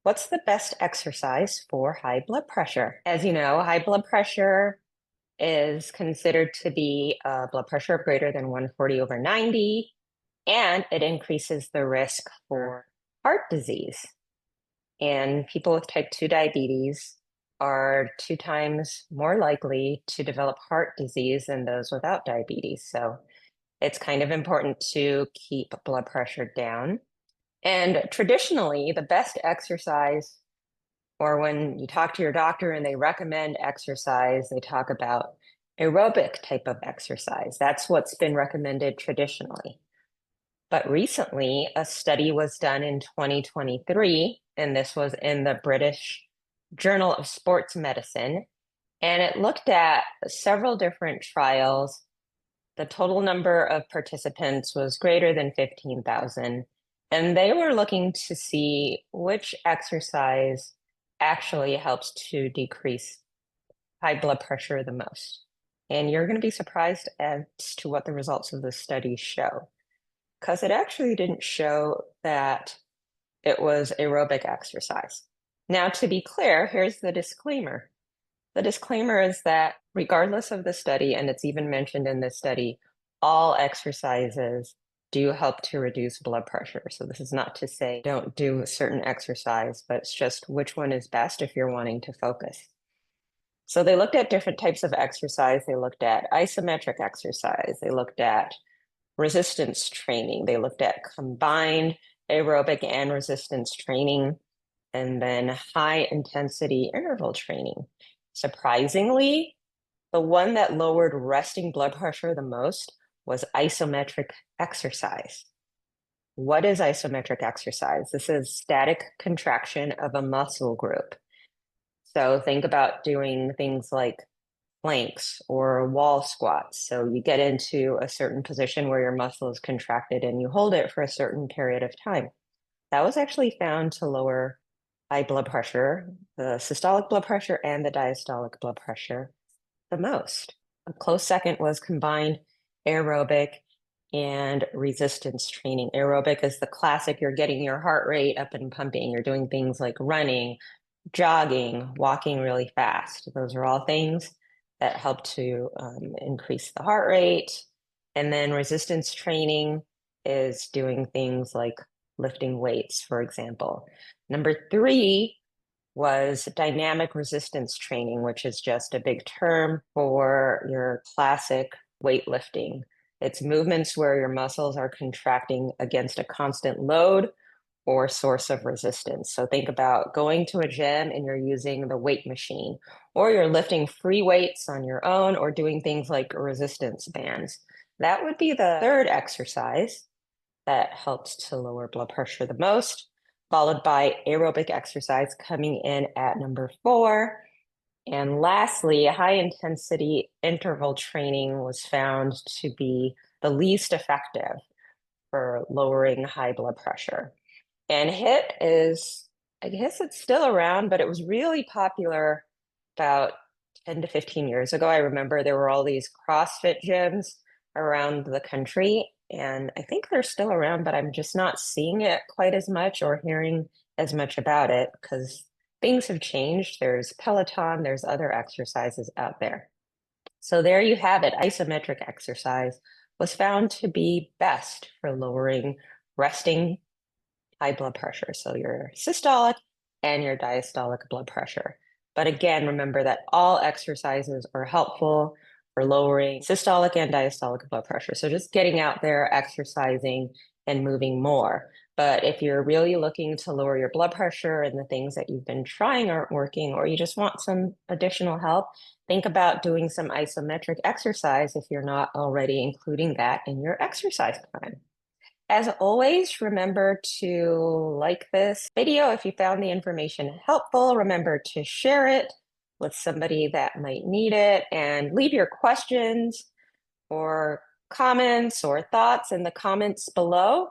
What's the best exercise for high blood pressure? As you know, high blood pressure is considered to be a blood pressure of greater than 140 over 90, and it increases the risk for heart disease. And people with type 2 diabetes are 2 times more likely to develop heart disease than those without diabetes. So it's kind of important to keep blood pressure down. And traditionally, the best exercise, or when you talk to your doctor and they recommend exercise, they talk about aerobic type of exercise. That's what's been recommended traditionally. But recently, a study was done in 2023, and this was in the British Journal of Sports Medicine, and it looked at several different trials. The total number of participants was greater than 15,000, and they were looking to see which exercise actually helps to decrease high blood pressure the most. And you're going to be surprised as to what the results of this study show, because it actually didn't show that it was aerobic exercise. Now, to be clear, here's the disclaimer. The disclaimer is that regardless of the study, and it's even mentioned in this study, all exercises do help to reduce blood pressure. So this is not to say don't do a certain exercise, but it's just which one is best if you're wanting to focus. So they looked at different types of exercise. They looked at isometric exercise. They looked at resistance training. They looked at combined aerobic and resistance training, and then high intensity interval training. Surprisingly, the one that lowered resting blood pressure the most was isometric exercise. What is isometric exercise? This is static contraction of a muscle group. So think about doing things like planks or wall squats. So you get into a certain position where your muscle is contracted and you hold it for a certain period of time. That was actually found to lower high blood pressure, the systolic blood pressure and the diastolic blood pressure the most. A close second was combined aerobic and resistance training. Aerobic is the classic, you're getting your heart rate up and pumping. You're doing things like running, jogging, walking really fast. Those are all things that help to increase the heart rate. And then resistance training is doing things like lifting weights, for example. Number 3 was dynamic resistance training, which is just a big term for your classic weightlifting. It's movements where your muscles are contracting against a constant load or source of resistance. So think about going to a gym and you're using the weight machine, or you're lifting free weights on your own, or doing things like resistance bands. That would be the third exercise that helps to lower blood pressure the most, followed by aerobic exercise coming in at number 4. And lastly, high intensity interval training was found to be the least effective for lowering high blood pressure. And HIIT is, I guess it's still around, but it was really popular about 10 to 15 years ago. I remember there were all these CrossFit gyms around the country, and I think they're still around, but I'm just not seeing it quite as much or hearing as much about it because things have changed. There's Peloton, there's other exercises out there. So there you have it. Isometric exercise was found to be best for lowering resting high blood pressure. So your systolic and your diastolic blood pressure. But again, remember that all exercises are helpful for lowering systolic and diastolic blood pressure. So just getting out there, exercising, and moving more. But if you're really looking to lower your blood pressure and the things that you've been trying aren't working, or you just want some additional help, think about doing some isometric exercise if you're not already including that in your exercise plan. As always, remember to like this video if you found the information helpful. Remember to share it with somebody that might need it, and leave your questions or comments or thoughts in the comments below.